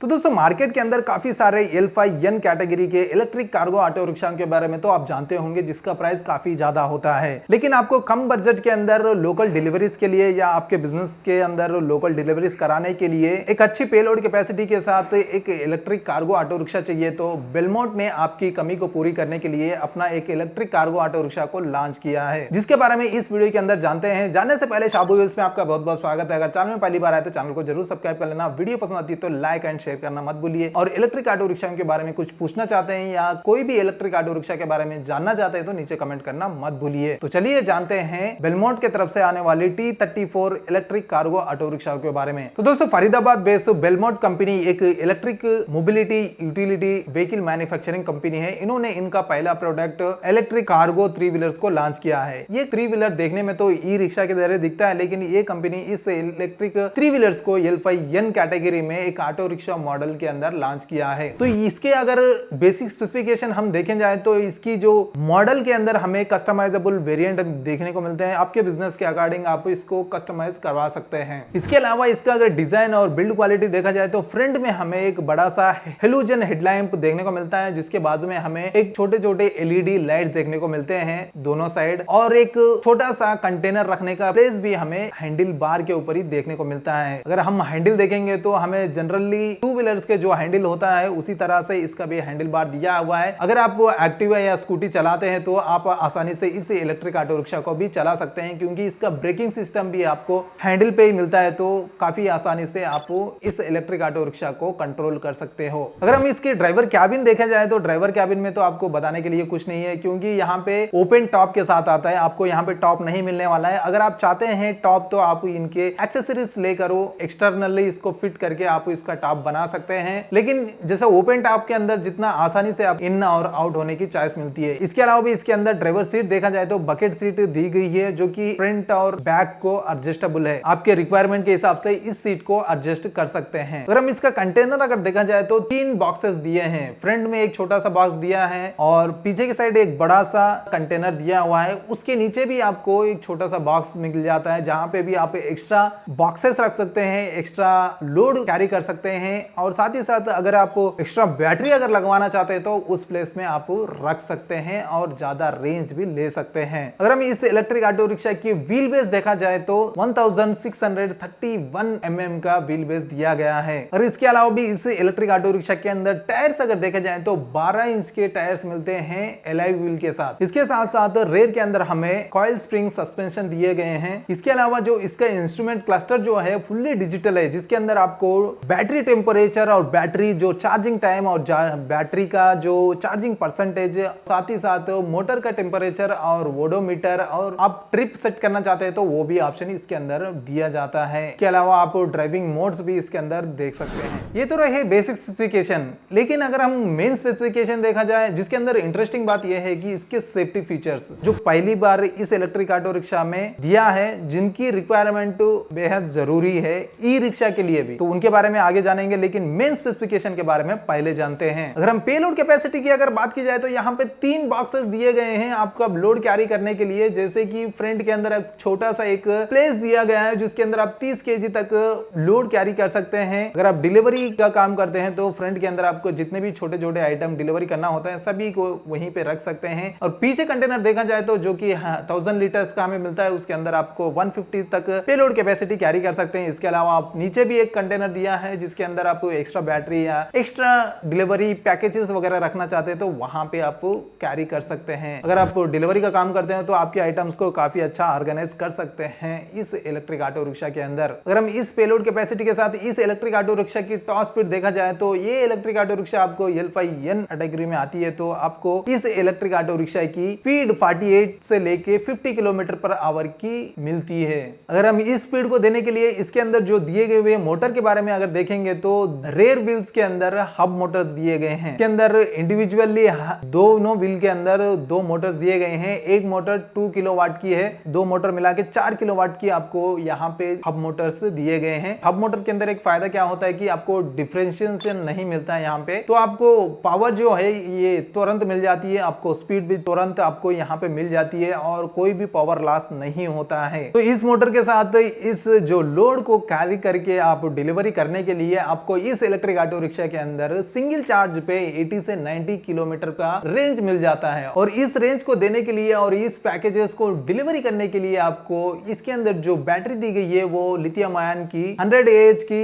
तो दोस्तों मार्केट के अंदर काफी सारे L5N कैटेगरी के इलेक्ट्रिक कार्गो ऑटो रिक्शाओं के बारे में तो आप जानते होंगे, जिसका प्राइस काफी ज्यादा होता है। लेकिन आपको कम बजट के अंदर लोकल डिलीवरीज के लिए या आपके बिजनेस के अंदर लोकल डिलीवरीज कराने के लिए एक अच्छी पेलोड कैपेसिटी के साथ एक इलेक्ट्रिक कार्गो ऑटो रिक्शा चाहिए, तो बेलमोट ने आपकी कमी को पूरी करने के लिए अपना एक इलेक्ट्रिक कार्गो ऑटो रिक्शा को लॉन्च किया है, जिसके बारे में इस वीडियो के अंदर जानते हैं। जानने से पहले शाबू व्हील्स में आपका बहुत बहुत स्वागत है। अगर चैनल में पहली बार आए तो चैनल को जरूर सब्सक्राइब कर लेना। वीडियो पसंद आती है तो लाइक एंड शेयर करना मत भूलिए। और इलेक्ट्रिक ऑटो रिक्शा के बारे में कुछ पूछना चाहते हैं या कोई भी इलेक्ट्रिक ऑटो रिक्शा के बारे में जानना चाहते हैं तो नीचे कमेंट करना मत भूलिए। तो चलिए जानते हैं बेलमोट की तरफ से आने वाली T34 electric cargo auto rickshaw के बारे में। तो दोस्तों फरीदाबाद बेस्ड बेलमोट कंपनी एक electric mobility utility vehicle manufacturing company है। इन्होंने इनका पहला प्रोडक्ट इलेक्ट्रिक कार्गो 3 व्हीलर्स को लॉन्च किया है। ये 3 व्हीलर देखने में तो ई रिक्शा के तरह दिखता है, लेकिन ये कंपनी इस इलेक्ट्रिक 3 व्हीलर्स को L5N कैटेगरी में एक ऑटो रिक्शा मॉडल के अंदर लॉन्च किया है। तो इसके अगर बेसिक स्पेसिफिकेशन हम देखें जाए तो इसकी जो मॉडल के अंदर हमें कस्टमाइजेबल वेरिएंट देखने को मिलते हैं। आपके बिजनेस के अकॉर्डिंग आप इसको कस्टमाइज करवा सकते हैं। इसके अलावा इसका अगर डिजाइन और बिल्ड क्वालिटी देखा जाए तो फ्रंट में हमें एक बड़ा सा हेलोजन हेडलैम्प देखने को मिलता है, जिसके बाजू में हमें एक छोटे छोटे LED लाइट देखने को मिलते हैं दोनों साइड, और एक छोटा सा कंटेनर रखने का प्लेस भी हमें हैंडल बार के ऊपर ही देखने को मिलता है। अगर हम हैंडल देखेंगे तो हमें जनरली 2 व्हीलर्स के जो हैंडल होता है उसी तरह से इसका भी हैंडल बार दिया हुआ है। अगर आप एक्टिवा या स्कूटी चलाते हैं तो आप आसानी से इस इलेक्ट्रिक ऑटो रिक्शा को भी चला सकते हैं, क्योंकि इसका ब्रेकिंग सिस्टम भी आपको हैंडल पे ही मिलता है, तो काफी आसानी से आप इस इलेक्ट्रिक ऑटो रिक्शा को कंट्रोल कर सकते हो। अगर हम इसके ड्राइवर कैबिन देखा जाए तो ड्राइवर कैबिन में तो आपको बताने के लिए कुछ नहीं है, क्योंकि यहाँ पे ओपन टॉप के साथ आता है। आपको यहाँ पे टॉप नहीं मिलने वाला है। अगर आप चाहते हैं टॉप तो आप इनके एक्सेसरीज लेकर एक्सटर्नली इसको फिट करके आप इसका टॉप बना सकते हैं, लेकिन जैसे ओपन टॉप के अंदर जितना आसानी से आप इन और आउट होने की चॉइस मिलती है। इसके अलावा भी इसके अंदर ड्राइवर सीट देखा जाए तो बकेट सीट दी गई है, जो कि फ्रंट और बैक को एडजस्टेबल है। आपके रिक्वायरमेंट के हिसाब से इस सीट को एडजस्ट कर सकते हैं। अगर हम इसका कंटेनर अगर देखा जाए तो 3 बॉक्सेस दिए हैं। फ्रंट में एक छोटा सा बॉक्स दिया है और पीछे की साइड एक बड़ा सा कंटेनर दिया हुआ है। उसके नीचे भी आपको एक छोटा सा बॉक्स मिल जाता है, जहां पे भी आप एक्स्ट्रा बॉक्सेस रख सकते हैं, एक्स्ट्रा लोड कैरी कर सकते हैं, और साथ ही साथ अगर आप एक्स्ट्रा बैटरी अगर लगवाना चाहते हैं तो उस प्लेस में आप रख सकते हैं और ज्यादा रेंज भी ले सकते हैं। अगर हम इस इलेक्ट्रिक ऑटो रिक्शा की व्हील बेस देखा जाए तो 1631 mm का व्हील बेस दिया गया है। और इसके अलावा भी इस इलेक्ट्रिक ऑटो रिक्शा के अंदर टायर्स अगर देखा जाए तो 12 इंच के टायर्स मिलते हैं एलॉय व्हील के साथ। इसके साथ साथ रेयर के अंदर हमें कॉइल स्प्रिंग सस्पेंशन दिए गए हैं। इसके अलावा जो इसका इंस्ट्रूमेंट क्लस्टर जो है फुल्ली डिजिटल है, जिसके अंदर आपको बैटरी टेम्परेचर और बैटरी जो चार्जिंग टाइम और बैटरी का जो चार्जिंग परसेंटेज, साथ ही साथ मोटर का टेम्परेचर और वोडोमीटर, और आप ट्रिप सेट करना चाहते हैं तो वो भी ऑप्शन इसके अंदर दिया जाता है। इसके अलावा आप ड्राइविंग मोड्स भी इसके अंदर देख सकते हैं। ये तो रहे बेसिक स्पेसिफिकेशन, लेकिन अगर हम मेन स्पेसिफिकेशन देखा जाए, जिसके अंदर इंटरेस्टिंग बात यह है कि इसके सेफ्टी फीचर्स जो पहली बार इस इलेक्ट्रिक ऑटो रिक्शा में दिया है, जिनकी रिक्वायरमेंट बेहद जरूरी है ई रिक्शा के लिए भी, तो उनके बारे में आगे जानेंगे। लेकिन मेन स्पेसिफिकेशन के बारे में पहले जानते हैं। अगर हम पेलोड कैपेसिटी की अगर बात की जाए तो यहाँ पे 3 बॉक्सेस दिए गए हैं आपको लोड कैरी करने के लिए। जैसे कि फ्रंट के अंदर एक छोटा सा एक प्लेस दिया गया है, जिसके अंदर आप 30 kg तक लोड कैरी कर सकते हैं। अगर आप डिलीवरी का काम करते हैं तो फ्रंट के अंदर आपको जितने भी छोटे छोटे आइटम डिलीवरी करना होता है सभी को वहीं पे रख सकते हैं। और पीछे कंटेनर देखा जाए तो जो कि 1000 लीटर्स का हमें मिलता है, उसके अंदर आपको 150 तक पेलोड कैपेसिटी कैरी कर सकते हैं। इसके अलावा आप नीचे भी एक कंटेनर दिया है, जिसके अंदर आप एक्स्ट्रा बैटरी या एक्स्ट्रा डिलीवरी पैकेजेस वगैरह रखना चाहते हैं तो वहां पे आप कैरी कर सकते हैं। अगर आप डिलीवरी का काम करते हैं तो आपके आइटम्स को काफी अच्छा ऑर्गेनाइज कर सकते हैं इस इलेक्ट्रिक ऑटो रिक्शा के अंदर। अगर हम इस पेलोड कैपेसिटी के साथ इस इलेक्ट्रिक ऑटो रिक्शा की टॉप स्पीड देखा जाए तो ये इलेक्ट्रिक ऑटो रिक्शा आपको L5N कैटेगरी में आती है, तो आपको इस इलेक्ट्रिक ऑटो रिक्शा की स्पीड 48 से लेके 50 km/h की मिलती है। अगर हम इस स्पीड को देने के लिए इसके अंदर जो दिए गए हुए मोटर के बारे में अगर देखेंगे तो रेयर व्हील्स के अंदर हब मोटर दिए गए हैं। इसके अंदर इंडिविजुअली दोनों व्हील के अंदर 2 मोटर्स दिए गए हैं। एक मोटर 2 किलोवाट की है, 2 मोटर मिला के 4 किलोवाट की आपको यहाँ पे हब मोटर्स दिए गए हैं। हब मोटर के अंदर एक फायदा क्या होता है कि आपको डिफरेंशिएशन नहीं मिलता है यहाँ पे, तो आपको पावर जो है ये तुरंत मिल जाती है, आपको स्पीड भी तुरंत आपको यहाँ पे मिल जाती है और कोई भी पावर लॉस नहीं होता है। तो इस मोटर के साथ इस जो लोड को कैरी करके आप डिलीवरी करने के लिए आप आपको इस इलेक्ट्रिक ऑटो रिक्शा के अंदर सिंगल चार्ज पे 80 से 90 किलोमीटर का रेंज मिल जाता है। और इस रेंज को देने के लिए और इस पैकेजेस को डिलीवरी करने के लिए आपको इसके अंदर जो बैटरी दी गई है वो लिथियम आयन की 100 AH की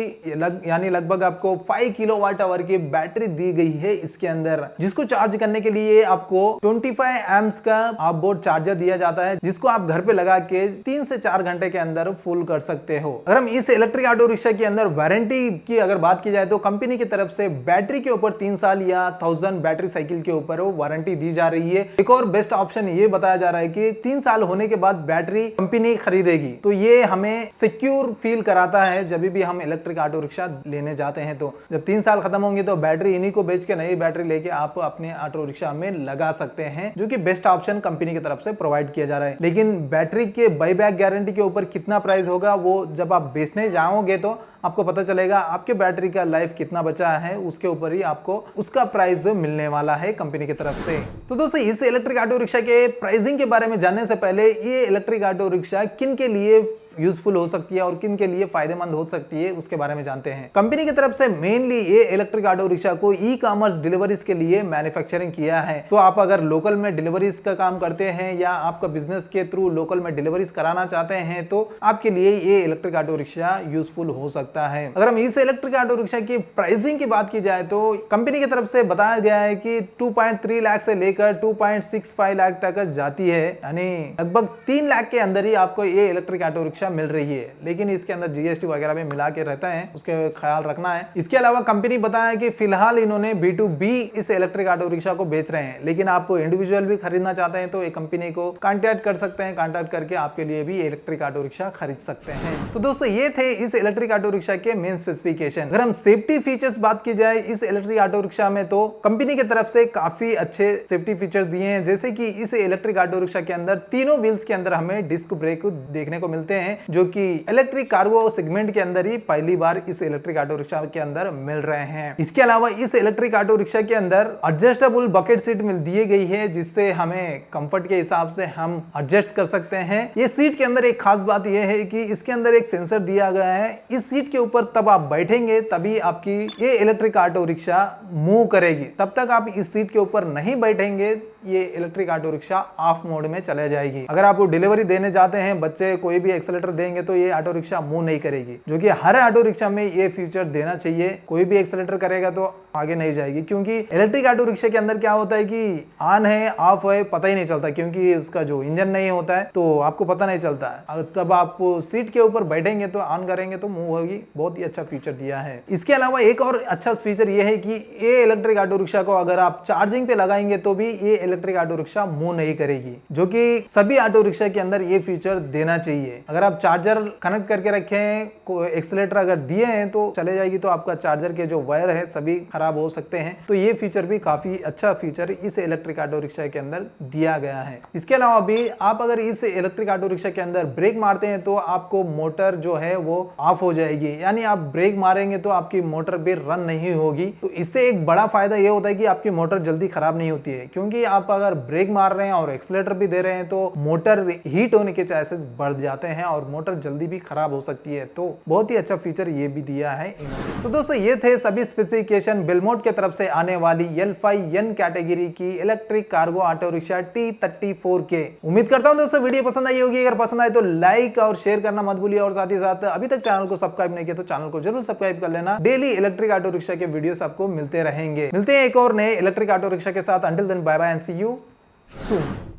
यानी लगभग आपको 5 किलोवाट आवर की बैटरी दी गई है इसके अंदर, जिसको चार्ज करने के लिए आपको 25 एम्प्स का आप बोर्ड चार्जर दिया जाता है, जिसको आप घर पे लगा के 3 से 4 घंटे के अंदर फुल कर सकते हो। अगर हम इस इलेक्ट्रिक ऑटो रिक्शा के अंदर वारंटी की अगर बात की जाए तो कंपनी की तरफ से बैटरी के ऊपर 3 साल या 1000 बैटरी साइकिल के ऊपर वो वारंटी दी जा रही है। एक और बेस्ट ऑप्शन ये बताया जा रहा है कि 3 साल होने के बाद बैटरी कंपनी खरीदेगी, तो ये हमें सिक्योर फील कराता है जब भी हम इलेक्ट्रिक ऑटो रिक्शा लेने जाते हैं। तो जब 3 साल खत्म होंगे तो बैटरी इन्हीं को बेच के नई बैटरी लेके आप अपने ऑटो रिक्शा में लगा सकते हैं, जो कि बेस्ट ऑप्शन कंपनी की तरफ से प्रोवाइड किया जा रहा है। लेकिन बैटरी के बाई बैक गारंटी के ऊपर कितना प्राइस होगा वो जब आप बेचने जाओगे तो आपको पता चलेगा। आपके बैटरी का लाइफ कितना बचा है उसके ऊपर ही आपको उसका प्राइस मिलने वाला है कंपनी की तरफ से। तो दोस्तों, इस इलेक्ट्रिक ऑटो रिक्शा के प्राइसिंग के बारे में जानने से पहले ये इलेक्ट्रिक ऑटो रिक्शा किन के लिए यूजफुल हो सकती है और किन के लिए फायदेमंद हो सकती है उसके बारे में जानते हैं। कंपनी की तरफ से मेनली ये इलेक्ट्रिक ऑटो रिक्शा को ई कॉमर्स डिलीवरीज के लिए मैन्युफैक्चरिंग किया है। तो आप अगर लोकल में डिलीवरीज का काम करते हैं या आपका बिजनेस के थ्रू लोकल में डिलीवरीज कराना चाहते हैं तो आपके लिए ये इलेक्ट्रिक ऑटो रिक्शा यूजफुल हो सकता है। अगर हम इस इलेक्ट्रिक ऑटो रिक्शा की प्राइसिंग की बात की जाए तो कंपनी की तरफ से बताया गया है कि 2.3 लाख से लेकर 2.65 लाख तक जाती है, यानी लगभग 3 लाख के अंदर ही आपको ये इलेक्ट्रिक ऑटो रिक्शा मिल रही है। लेकिन इसके अंदर जीएसटी वगैरह भी मिला के रहता है, उसके ख्याल रखना है। इसके अलावा कंपनी बताया कि फिलहाल इन्होंने B2B इस इलेक्ट्रिक ऑटो रिक्शा को बेच रहे हैं, लेकिन आप इंडिविजुअल भी खरीदना चाहते हैं तो एक कंपनी को कांटेक्ट कर सकते हैं। कांटेक्ट करके आपके लिए भी इलेक्ट्रिक ऑटो रिक्शा खरीद सकते हैं। तो दोस्तों, ये थे इस इलेक्ट्रिक ऑटो रिक्शा के मेन स्पेसिफिकेशन। अगर हम सेफ्टी फीचर्स बात की जाए इस इलेक्ट्रिक ऑटो रिक्शा में तो कंपनी की तरफ से काफी अच्छे सेफ्टी फीचर्स दिए हैं, जैसे कि इस इलेक्ट्रिक ऑटो रिक्शा के अंदर तीनों व्हील्स के अंदर हमें डिस्क ब्रेक देखने को मिलते हैं, जो कि इलेक्ट्रिक कार्गो सेगमेंट के अंदर ही पहली बार इस इलेक्ट्रिक ऑटो रिक्शा के अंदर मिल रहे हैं। इसके अलावा इस इलेक्ट्रिक ऑटो रिक्शा के अंदर एडजस्टेबल बकेट सीट मिल दी गई है, जिससे हमें कंफर्ट के हिसाब से हम एडजस्ट कर सकते हैं। ये सीट के अंदर एक खास बात यह है कि इसके अंदर एक सेंसर दिया गया है। इस सीट के ऊपर तब आप बैठेंगे तभी आपकी ये इलेक्ट्रिक ऑटो रिक्शा मूव करेगी, तब तक आप इस सीट के ऊपर नहीं बैठेंगे ये electric auto rickshaw of mode में चले जाएगी। अगर आप डिलीवरी देने जाते हैं, बच्चे कोई भी एक्सेलेटर देंगे तो ये ऑटो रिक्शा मूव नहीं करेगी, जो कि हर ऑटो रिक्शा में ये फीचर देना चाहिए। कोई भी एक्सेलेटर करेगा तो आगे नहीं जाएगी, क्योंकि इलेक्ट्रिक ऑटो रिक्शा के अंदर क्या होता है कि ऑन है ऑफ है पता ही नहीं चलता, क्योंकि उसका जो इंजन नहीं होता है तो आपको पता नहीं चलता है। तब आप सीट के ऊपर बैठेंगे तो ऑन करेंगे तो मूव होगी। बहुत ही अच्छा फीचर दिया है। इसके अलावा एक और अच्छा फीचर ये है कि ये इलेक्ट्रिक ऑटो रिक्शा को अगर आप चार्जिंग पे लगाएंगे तो भी ये इलेक्ट्रिक ऑटो रिक्शा मूव नहीं करेगी, जो कि सभी ऑटो रिक्शा के अंदर ये फीचर देना चाहिए। अगर आप चार्जर कनेक्ट करके रखे हैं, एक्सीलेटर अगर दिए हैं तो चले जाएगी, तो आपका चार्जर के जो वायर है सभी खराब हो सकते हैं। तो ये फीचर भी काफी अच्छा फीचर इस इलेक्ट्रिक ऑटो रिक्शा के अंदर दिया गया है। इसके अलावा भी आप अगर इस इलेक्ट्रिक ऑटो रिक्शा के अंदर ब्रेक मारते हैं तो आपको मोटर जो है वो ऑफ हो जाएगी, यानी आप ब्रेक मारेंगे तो आपकी मोटर भी रन नहीं होगी। तो इससे एक बड़ा फायदा ये होता है कि आपकी मोटर जल्दी खराब नहीं होती है, क्योंकि आप अगर ब्रेक मार रहे हैं और एक्सीलेटर भी दे रहे हैं तो मोटर हीट होने के चांसेस बढ़ जाते हैं और मोटर जल्दी भी खराब हो सकती है। तो बहुत ही अच्छा फीचर ये भी दिया है इन्होंने। तो दोस्तों, ये थे सभी स्पेसिफिकेशन बिलमोट की तरफ से आने वाली L5N कैटेगरी की electric cargo auto rickshaw T34 के। उम्मीद करता हूं दोस्तों वीडियो पसंद आई होगी। अगर पसंद आए तो लाइक और शेयर करना मत भूलिए, और साथ ही साथ अभी तक चैनल को सब्सक्राइब नहीं किया तो चैनल को जरूर सब्सक्राइब कर लेना। डेली इलेक्ट्रिक ऑटो रिक्शा के वीडियोस आपको मिलते रहेंगे। मिलते हैं एक और नए इलेक्ट्रिक ऑटो रिक्शा के साथ। Until then bye bye and see you soon.